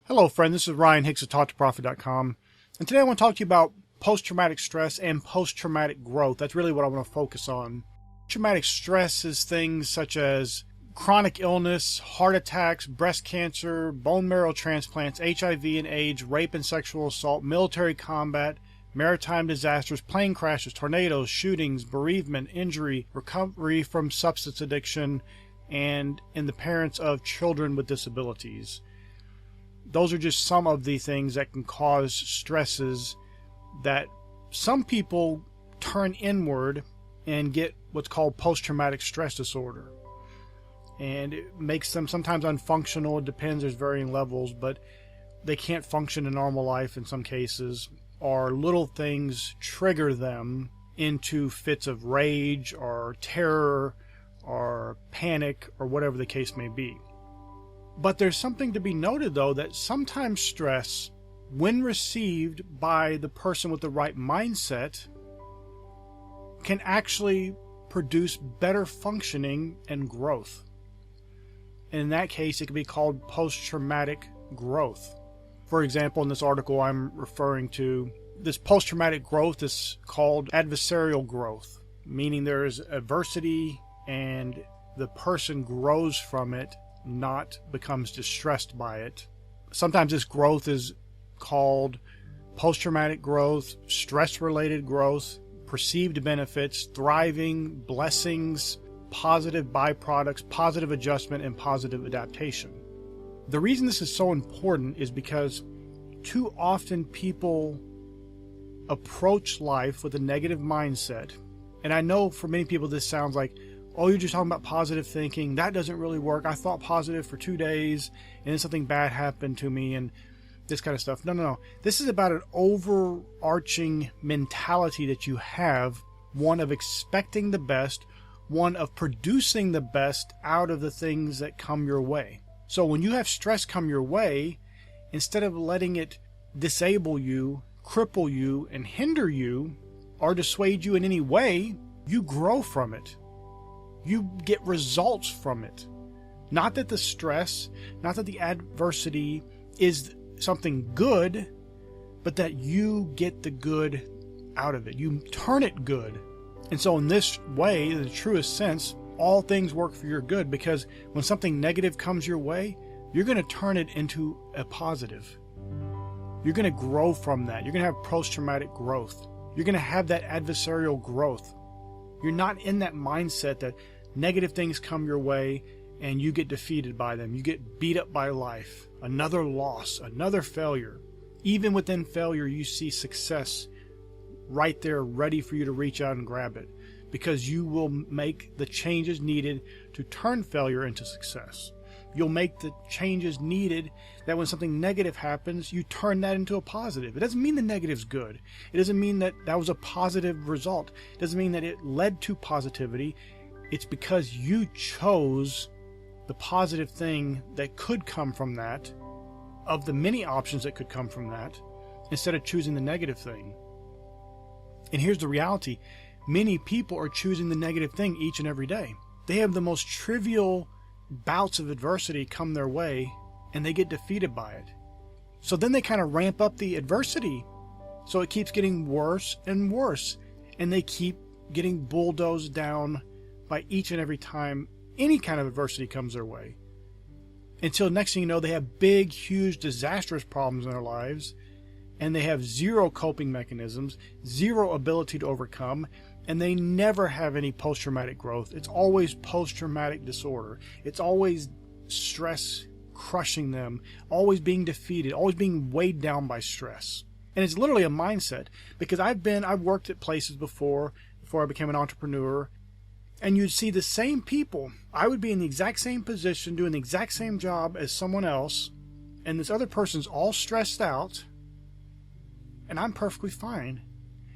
Hello, friend. This is Ryan Hicks at TaughtToProfit.com. And today I want to talk to you about post-traumatic stress and post-traumatic growth. That's really what I want to focus on. Traumatic stress is things such as chronic illness, heart attacks, breast cancer, bone marrow transplants, HIV and AIDS, rape and sexual assault, military combat, maritime disasters, plane crashes, tornadoes, shootings, bereavement, injury, recovery from substance addiction, and in the parents of children with disabilities. Those are just some of the things that can cause stresses that some people turn inward and get what's called post-traumatic stress disorder. And it makes them sometimes unfunctional. It depends. There's varying levels, but they can't function in normal life in some cases, or little things trigger them into fits of rage or terror or panic or whatever the case may be. But there's something to be noted, though, that sometimes stress, when received by the person with the right mindset, can actually produce better functioning and growth. And in that case, it can be called post-traumatic growth. For example, in this article I'm referring to, this post-traumatic growth is called adversarial growth, meaning there is adversity and the person grows from it, not becomes distressed by it. Sometimes this growth is called post-traumatic growth, stress-related growth, perceived benefits, thriving, blessings, positive byproducts, positive adjustment, and positive adaptation. The reason this is so important is because too often people approach life with a negative mindset. And I know for many people this sounds like, oh, you're just talking about positive thinking. That doesn't really work. I thought positive for 2 days and then something bad happened to me and this kind of stuff. No. This is about an overarching mentality that you have, one of expecting the best, one of producing the best out of the things that come your way. So when you have stress come your way, instead of letting it disable you, cripple you, and hinder you, or dissuade you in any way, you grow from it. You get results from it. Not that the stress, not that the adversity is something good, but that you get the good out of it. You turn it good. And so in this way, in the truest sense, all things work for your good, because when something negative comes your way, you're going to turn it into a positive. You're going to grow from that. You're going to have post-traumatic growth. You're going to have that adversarial growth. You're not in that mindset that negative things come your way and you get defeated by them. You get beat up by life. Another loss, another failure. Even within failure, you see success right there ready for you to reach out and grab it, because you will make the changes needed to turn failure into success. You'll make the changes needed that when something negative happens, you turn that into a positive. It doesn't mean the negative's good. It doesn't mean that that was a positive result. It doesn't mean that it led to positivity. It's because you chose the positive thing that could come from that, of the many options that could come from that, instead of choosing the negative thing. And here's the reality. Many people are choosing the negative thing each and every day. They have the most trivial bouts of adversity come their way, and they get defeated by it. So then they kind of ramp up the adversity. So it keeps getting worse and worse, and they keep getting bulldozed down by each and every time any kind of adversity comes their way. Until next thing you know, they have big, huge, disastrous problems in their lives, and they have zero coping mechanisms, zero ability to overcome, and they never have any post-traumatic growth. It's always post-traumatic disorder. It's always stress crushing them, always being defeated, always being weighed down by stress. And it's literally a mindset, because I've worked at places before I became an entrepreneur, and you'd see the same people. I would be in the exact same position, doing the exact same job as someone else, and this other person's all stressed out, and I'm perfectly fine.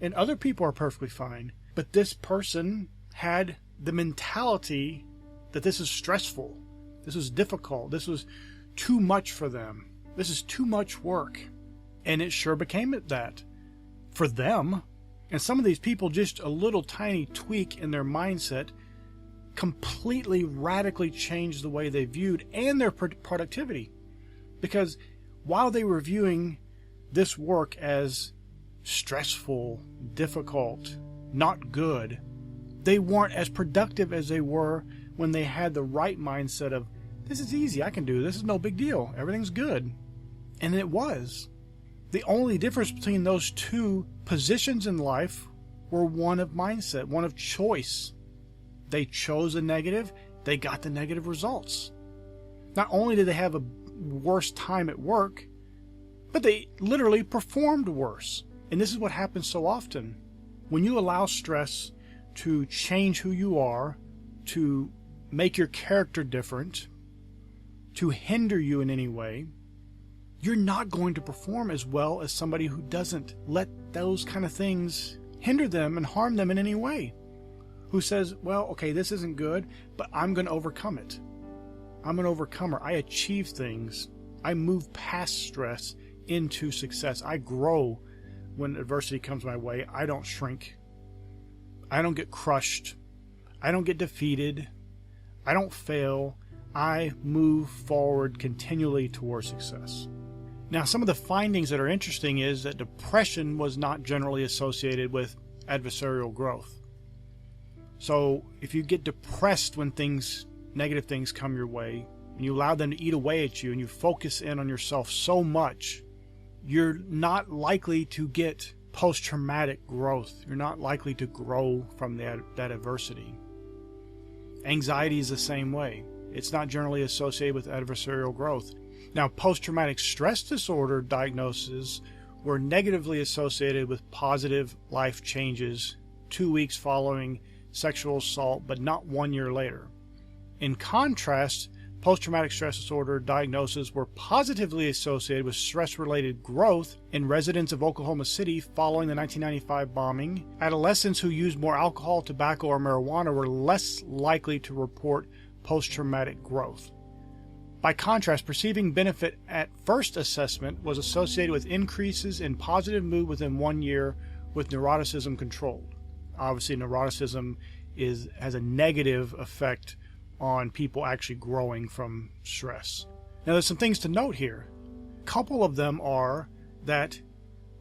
And other people are perfectly fine. But this person had the mentality that this is stressful. This is difficult. This was too much for them. This is too much work. And it sure became that for them. And some of these people, just a little tiny tweak in their mindset completely radically changed the way they viewed and their productivity. Because while they were viewing this work as stressful, difficult, not good, they weren't as productive as they were when they had the right mindset of, this is easy, I can do this, is no big deal, everything's good. And it was. The only difference between those two positions in life were one of mindset, one of choice. They chose a negative, they got the negative results. Not only did they have a worse time at work, but they literally performed worse. And this is what happens so often. When you allow stress to change who you are, to make your character different, to hinder you in any way, you're not going to perform as well as somebody who doesn't let those kind of things hinder them and harm them in any way. Who says, well, okay, this isn't good, but I'm going to overcome it. I'm an overcomer. I achieve things. I move past stress into success. I grow when adversity comes my way. I don't shrink. I don't get crushed. I don't get defeated. I don't fail. I move forward continually towards success. Now, some of the findings that are interesting is that depression was not generally associated with adversarial growth. So if you get depressed when negative things come your way, and you allow them to eat away at you, and you focus in on yourself so much, you're not likely to get post-traumatic growth. You're not likely to grow from that adversity. Anxiety is the same way. It's not generally associated with adversarial growth. Now, post-traumatic stress disorder diagnoses were negatively associated with positive life changes 2 weeks following sexual assault, but not 1 year later. In contrast, post-traumatic stress disorder diagnoses were positively associated with stress-related growth in residents of Oklahoma City following the 1995 bombing. Adolescents who used more alcohol, tobacco, or marijuana were less likely to report post-traumatic growth. By contrast, perceiving benefit at first assessment was associated with increases in positive mood within 1 year with neuroticism controlled. Obviously, neuroticism has a negative effect on people actually growing from stress. Now, there's some things to note here. A couple of them are that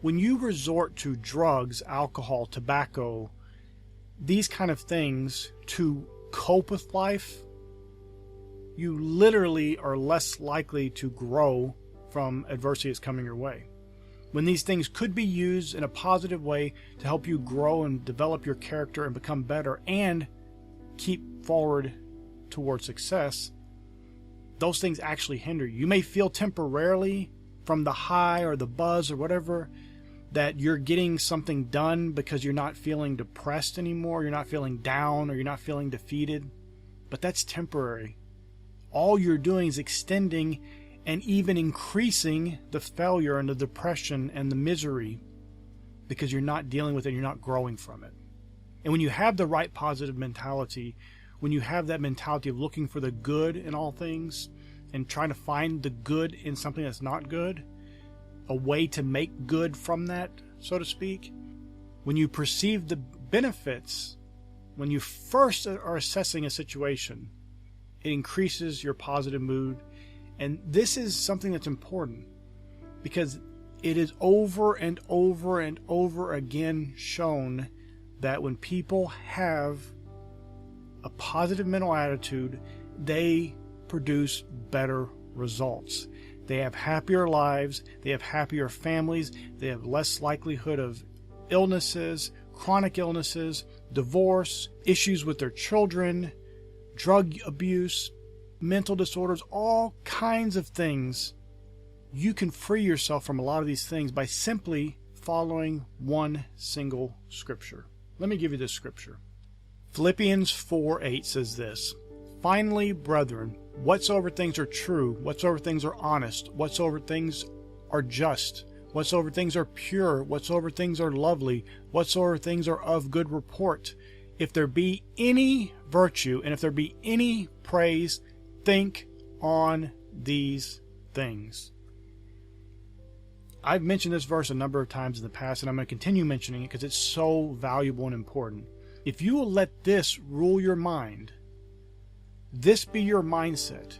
when you resort to drugs, alcohol, tobacco, these kind of things to cope with life, you literally are less likely to grow from adversity that's coming your way. When these things could be used in a positive way to help you grow and develop your character and become better and keep forward towards success, those things actually hinder you. You may feel temporarily from the high or the buzz or whatever that you're getting something done because you're not feeling depressed anymore, you're not feeling down, or you're not feeling defeated, but that's temporary. All you're doing is extending and even increasing the failure and the depression and the misery because you're not dealing with it, you're not growing from it. And when you have the right positive mentality, when you have that mentality of looking for the good in all things and trying to find the good in something that's not good, a way to make good from that, so to speak, when you perceive the benefits, when you first are assessing a situation, it increases your positive mood. And this is something that's important because it is over and over and over again shown that when people have a positive mental attitude, they produce better results. They have happier lives, they have happier families, they have less likelihood of illnesses, chronic illnesses, divorce, issues with their children, drug abuse, mental disorders, all kinds of things. You can free yourself from a lot of these things by simply following one single scripture. Let me give you this scripture. Philippians 4:8 says this, "Finally, brethren, whatsoever things are true, whatsoever things are honest, whatsoever things are just, whatsoever things are pure, whatsoever things are lovely, whatsoever things are of good report, if there be any virtue, and if there be any praise, think on these things." I've mentioned this verse a number of times in the past, and I'm going to continue mentioning it because it's so valuable and important. If you will let this rule your mind, this be your mindset,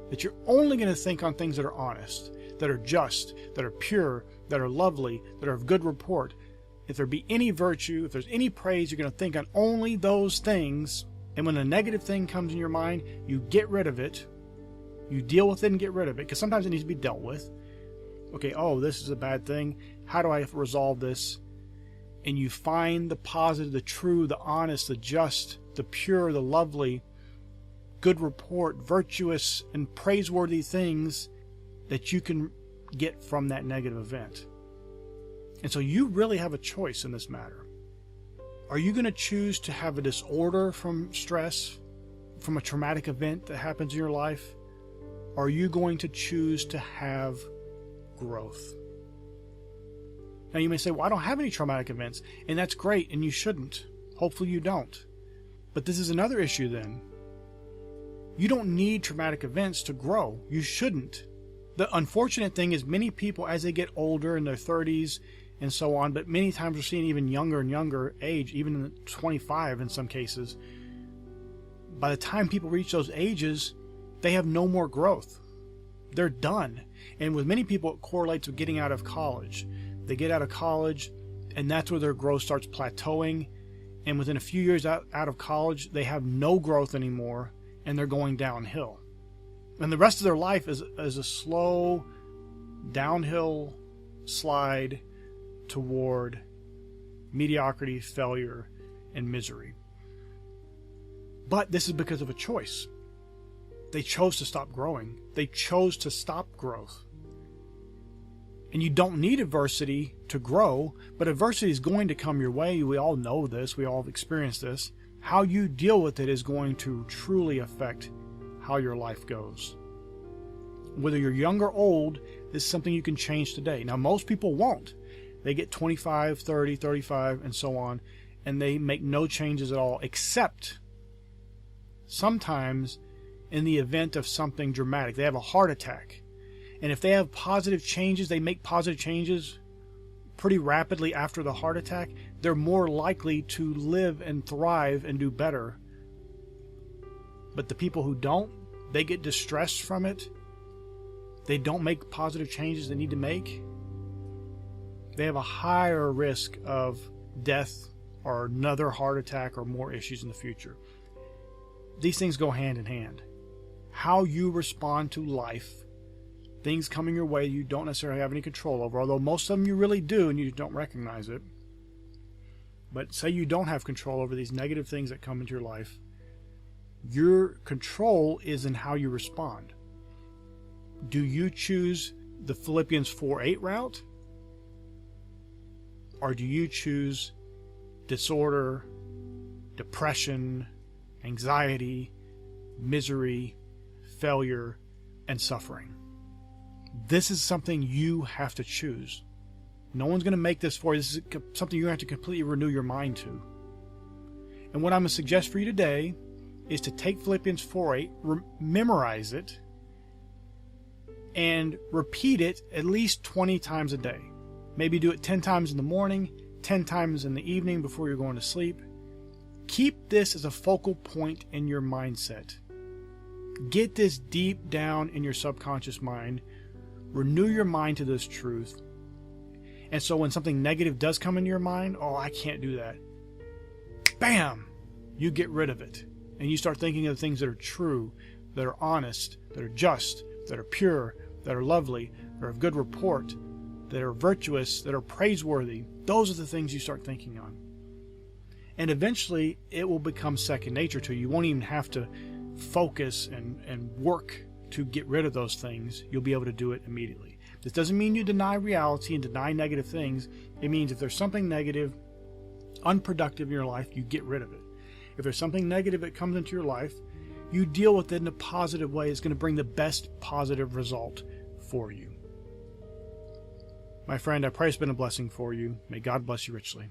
that you're only going to think on things that are honest, that are just, that are pure, that are lovely, that are of good report. If there be any virtue, if there's any praise, you're going to think on only those things. And when a negative thing comes in your mind, you get rid of it. You deal with it and get rid of it, because sometimes it needs to be dealt with. Okay, oh, this is a bad thing. How do I resolve this? And you find the positive, the true, the honest, the just, the pure, the lovely, good report, virtuous, and praiseworthy things that you can get from that negative event. And so you really have a choice in this matter. Are you going to choose to have a disorder from stress, from a traumatic event that happens in your life? Or are you going to choose to have growth? Now you may say, well, I don't have any traumatic events, and that's great, and you shouldn't. Hopefully you don't. But this is another issue then. You don't need traumatic events to grow. You shouldn't. The unfortunate thing is many people, as they get older in their 30s and so on, but many times we're seeing even younger and younger age, even in 25 in some cases, by the time people reach those ages, they have no more growth. They're done. And with many people, it correlates with getting out of college. They get out of college, and that's where their growth starts plateauing. And within a few years out of college, they have no growth anymore, and they're going downhill. And the rest of their life is a slow downhill slide toward mediocrity, failure, and misery. But this is because of a choice. They chose to stop growing. They chose to stop growth. And you don't need adversity to grow, but adversity is going to come your way. We all know this. We all have experienced this. How you deal with it is going to truly affect how your life goes. Whether you're young or old, this is something you can change today. Now, most people won't. They get 25, 30, 35, and so on, and they make no changes at all, except sometimes in the event of something dramatic. They have a heart attack. And if they have positive changes, they make positive changes pretty rapidly after the heart attack, they're more likely to live and thrive and do better. But the people who don't, they get distressed from it. They don't make positive changes they need to make. They have a higher risk of death or another heart attack or more issues in the future. These things go hand in hand. How you respond to life, things coming your way you don't necessarily have any control over, although most of them you really do and you don't recognize it. But say you don't have control over these negative things that come into your life. Your control is in how you respond. Do you choose the Philippians 4:8 route? Or do you choose disorder, depression, anxiety, misery, failure, and suffering? This is something you have to choose. No one's going to make this for you. This is something you have to completely renew your mind to. And what I'm going to suggest for you today is to take Philippians 4:8, memorize it, and repeat it at least 20 times a day. Maybe do it 10 times in the morning, 10 times in the evening before you're going to sleep. Keep this as a focal point in your mindset. Get this deep down in your subconscious mind. Renew your mind to this truth. And so when something negative does come into your mind, oh, I can't do that. Bam! You get rid of it. And you start thinking of the things that are true, that are honest, that are just, that are pure, that are lovely, that are of good report, that are virtuous, that are praiseworthy. Those are the things you start thinking on. And eventually, it will become second nature to you. You won't even have to focus and work to get rid of those things. You'll be able to do it immediately. This doesn't mean you deny reality and deny negative things. It means if there's something negative, unproductive in your life, you get rid of it. If there's something negative that comes into your life, you deal with it in a positive way. It's going to bring the best positive result for you. My friend, I pray it's been a blessing for you. May God bless you richly.